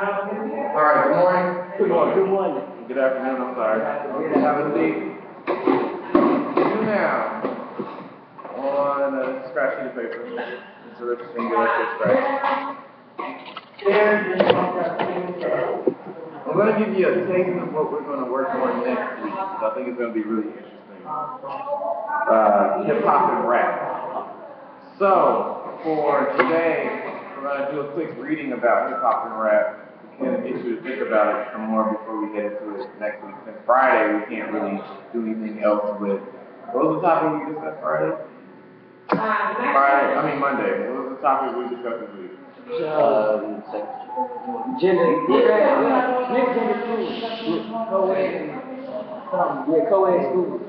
All right, good morning. Good morning. Good morning. Good afternoon, I'm sorry. Have a seat. You now on a scratch sheet of paper. It's a rip singular scratch. I'm going to give you a taste of what we're going to work on next week. I think it's going to be really interesting. Hip hop and rap. So, for today, we're going to do a quick reading about hip hop and rap. We can get you to think about it some more before we get into it next week. Since Friday, we can't really do anything else with. What was the topic we discussed Friday? Monday. What was the topic we discussed this week? Gender school. Co-ed school.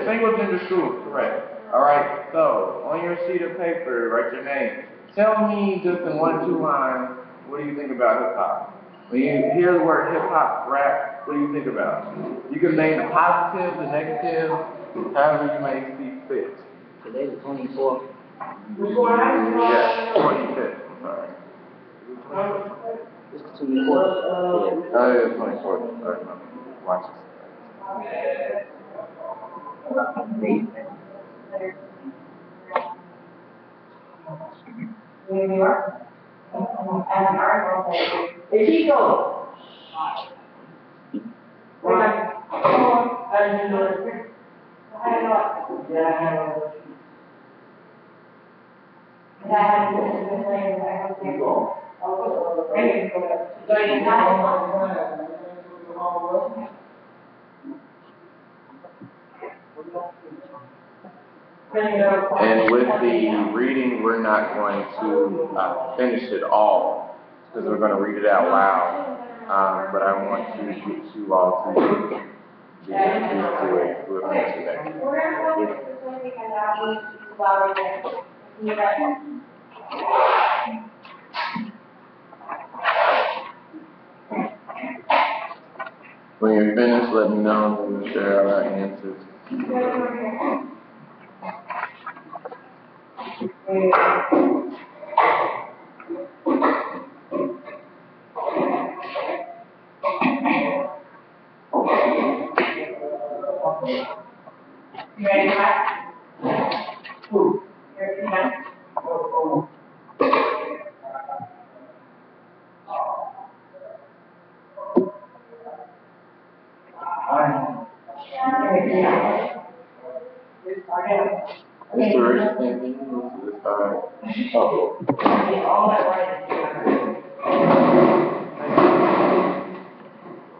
Single gender school, correct. Alright, so, on your sheet of paper, write your name. Tell me just in 1 or 2 lines, what do you think about hip-hop? When you hear the word hip-hop, rap, what do you think about? You can name the positive, the negative, however you may see fit. Today's the 24th. Yes, 25th, I'm sorry. It's the 24th. Yeah. Oh, it is 24th. Sorry, no. Watch this. New York. And an article says, if he goes, we're like, oh, I didn't know it. I know. Yeah. And with the reading, we're not going to finish it all because we're going to read it out loud. But I want to get you all to get used to it. We'll finish it next When you're finished, let me know and we'll share our answers. You ready, Matt? You ready, Matt? Mr. Richardson, can you move to the side? Oh.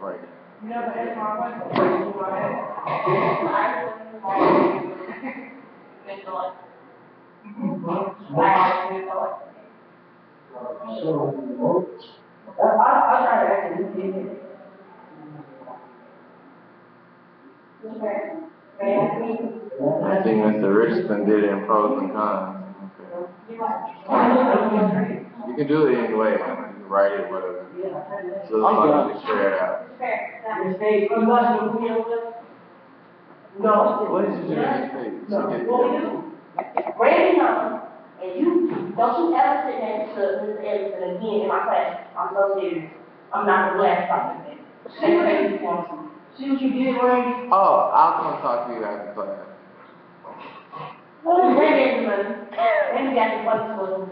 Right. I think Mr. Richardson did it in pros and cons. Okay. You can do it anyway, man. You can write it, whatever. So as long as you share it out. No. What did you do in this page? Randy Young, and you don't you ever sit next to Mr. Edison again in my class. I'm so serious. I'm not the last person. See what you did, Randy? Oh, I'll come talk to you after class. Randy got the funny was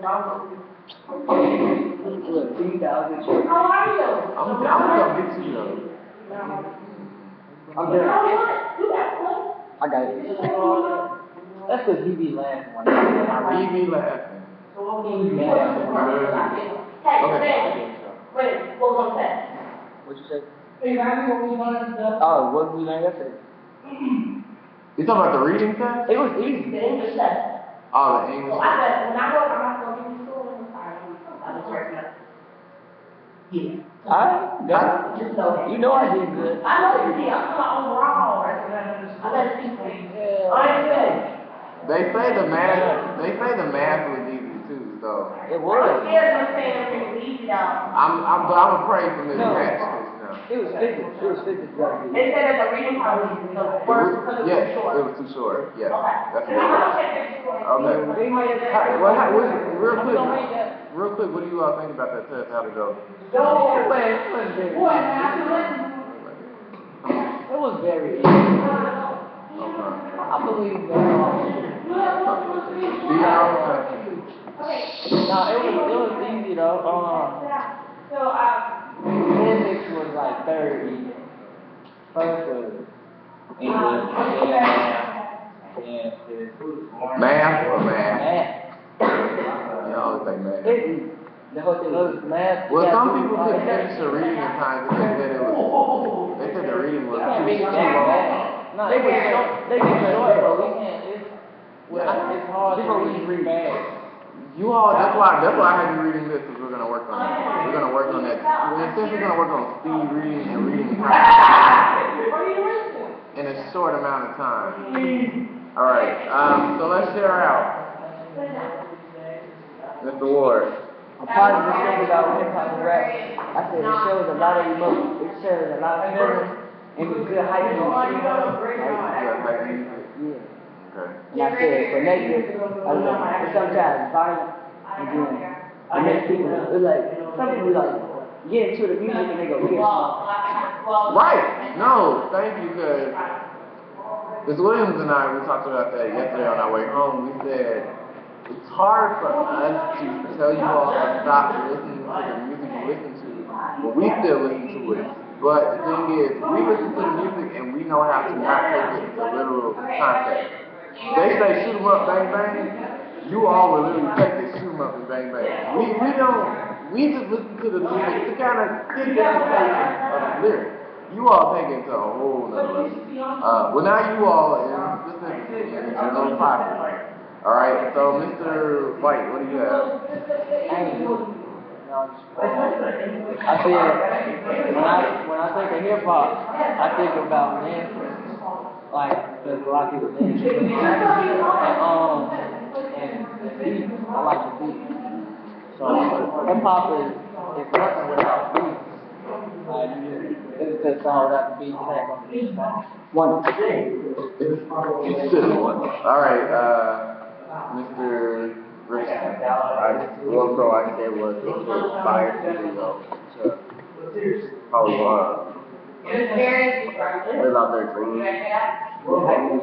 How are you? I'm gonna get you though. I'm there. You got one? I got it. That's because he be laughing. He be laughing. Hey, wait, what was that? What'd you say? Hey, Randy, what we learned? Oh, what we learned yesterday? You talking about the reading test? It was easy. The English test. Oh, the English So I said, when I go, I'm not going to give you school. I was working on it. Yeah. I got Just know that. You know I did good. I know you did. I'm talking overall. I let you see. They say the math was easy too, so. It was. I'm scared of saying everything was easy though. I'm afraid for Miss Patch. It was physics. It was physics. They said that the reading part was the worst because it was too short. It was too short. Yes. Okay. That's I'm what gonna check this short. Okay. real quick, what do you all think about that test? How'd it go? It was very easy. Okay. I believe that. No, it was easy though. Physics was like third easy. First was English, Math or math? Math. You always say math. The whole thing was math. Well, some people couldn't finish the reading in time because they said the reading was too long. No, they get short, but we can't. It's hard to read fast. You all, that's why I had you reading this because we're gonna work on that. We're gonna work on that. Since we're gonna work on speed reading and reading in a short amount of time. All right. So let's share out. Mr. Ward. A positive thing about hip hop and rap, I said it shows a lot of emotion. It shows a lot of feelings and it's good hype music. Yeah. Okay. And I said for negative, it's sometimes violent and then it makes people, it's like, some people like get into the music and they go get smart. Right. No, thank you, because Ms. Williams and I, we talked about that yesterday on our way home. We said it's hard for us to tell you all to stop listening to the music you listen to, but we still listen to it. But the thing is, we listen to the music and we know how to not take it into literal context. They say shoot 'em up, bang bang. You all will literally take it, shoot 'em up and bang bang. We don't. We just listen to the music to kind of get the implication of the lyrics. You all take it to a whole nother level. Well, now you all in specifically in the general populace. All right. So, Mr. White, what do you have? I said when I think of hip hop, I think about dancing. Like there's a lot of people dancing. And the beat. I like the beat. So hip hop is nothing without beat. Like it's just all without the beat. One. It's still one. All right, Mr. Richardson. One pro I said was it was inspired to probably what about their dreams? Yes, I do.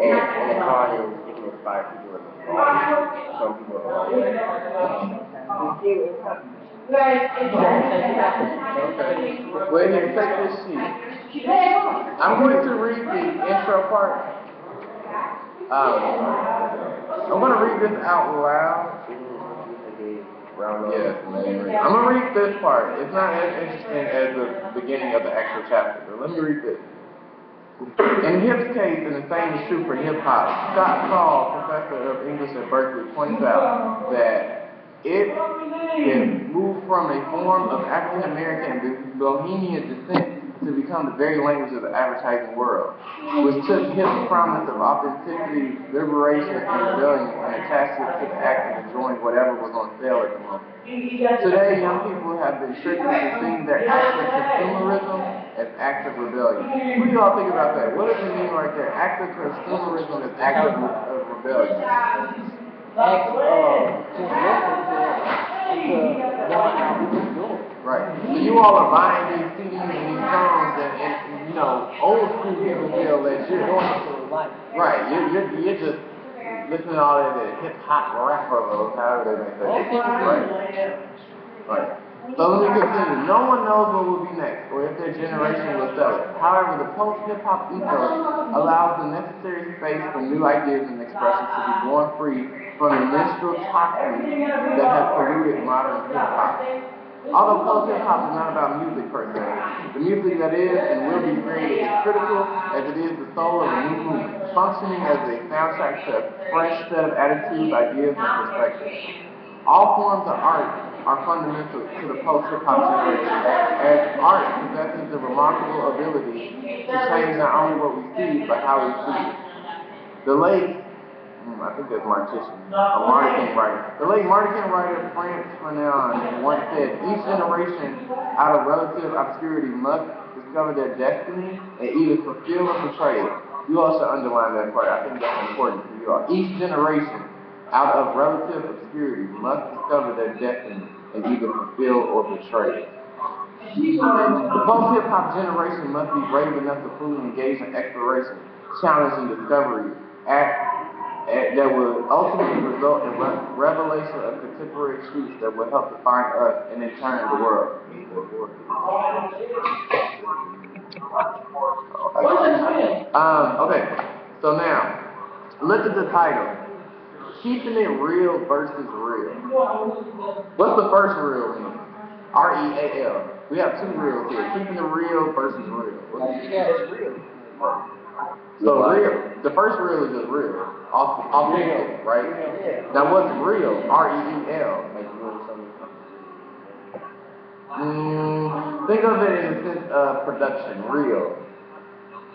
And the con is it can inspire people in the wrong. Some people are wrong. Wait here, take this sheet. I'm going to read the intro part. I'm going to read this out loud. Yes, man. I'm going to read this part. It's not as interesting as the beginning of the actual chapter, but let me read this. In Hip's case, and the same is true for hip-hop, Scott Call, professor of English at Berkeley, points out that it can move from a form of African-American Bohemian descent to become the very language of the advertising world, which took Hip's promise of authenticity, liberation, and rebellion and attached it to the act of enjoying whatever was on sale at the moment. Today, young people have been tricked into seeing their acts of consumerism as acts of rebellion. What do you all think about that? What does it mean right there? Acts of consumerism as acts of rebellion. Right. So you all are buying these CDs and these songs and you know, old school people feel that you're going to right. You're just listening to all that hip hop rapper or however they make that. Right. So let me continue. No one knows what will be next or if their generation will sell it. However, the post-hip-hop ethos allows the necessary space for new ideas and expressions to be born free from the minstrel toxins that have polluted modern hip-hop. Although post-hip-hop is not about music per se, the music that is and will be created is critical as it is the soul of a new movement, functioning as a soundtrack to a fresh set of attitudes, ideas, and perspectives. All forms of art are fundamental to the post-hip-hop generation, as art possesses the remarkable ability to change not only what we see, but how we see it. The late, I think that's Martin writer. The late Martin writer Franz Fanon once said, each generation out of relative obscurity must discover their destiny and either fulfill or betray it. You also underline that part. I think that's important for you you are. Each generation, out of relative obscurity, must discover their destiny and either fulfill or betray it. The post-hip-hop generation must be brave enough to fully engage in exploration, challenge, and discovery that will ultimately result in revelation of contemporary truths that will help define us and in turn the world. Okay, so now, look at the title. Keeping it real versus real. What's the first real mean? R-E-A-L. We have two reals here. Keeping it real versus real. Yeah, it's real. So real, the first real is just real. Authentic, right? Yeah. Now what's real? R-E-E-L. Think of it in the sense of production, real.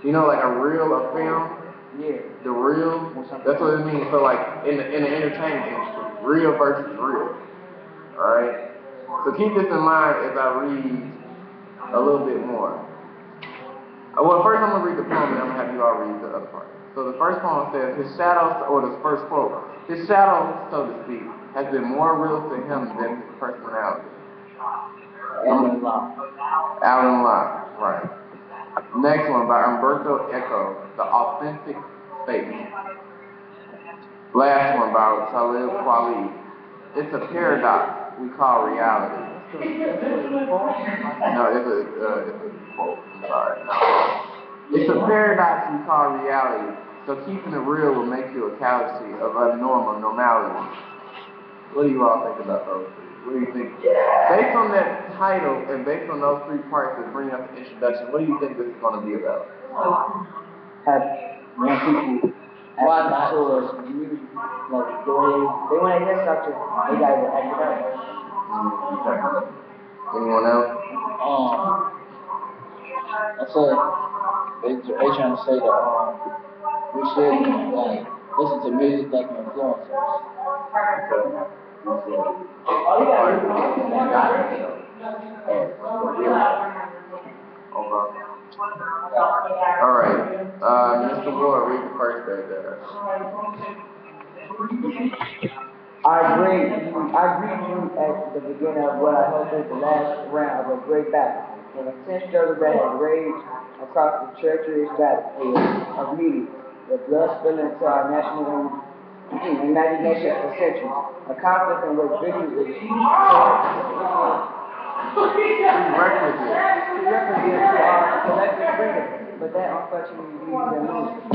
You know, like a reel of film? Yeah. The real, that's what it means. So like in the entertainment industry, real versus real. Alright? So keep this in mind as I read a little bit more. Well, first I'm going to read the poem and I'm going to have you all read the other part. So the first poem says, his shadow, or the first quote, his shadow, so to speak, has been more real to him than his personality. Out in line, right. Next one by Umberto Eco, The Authentic Face. Last one by Talib Kweli, It's a Paradox We Call Reality. No, it's a quote, I'm sorry. It's a paradox we call reality, so keeping it real will make you a galaxy of abnormal normality. What do you all think about those three? What do you think? Based on that title and based on those three parts that bring up the introduction, what do you think this is going to be about? Have young people actually towards community, like the way they want to hear structure, they gotta act it out. Anyone else? I said they trying to say that we should like listen to music that can influence us. Alright, Mr. Ward, read the first page there. I greet you at the beginning of what I hope is the last round of a great battle. An intense struggle that has raged across the treacherous battlefield of media, the blood spilling into our national imagination for centuries. A conflict in which victory is prerequisite to our collective freedom, but that unfortunately leaves them losing.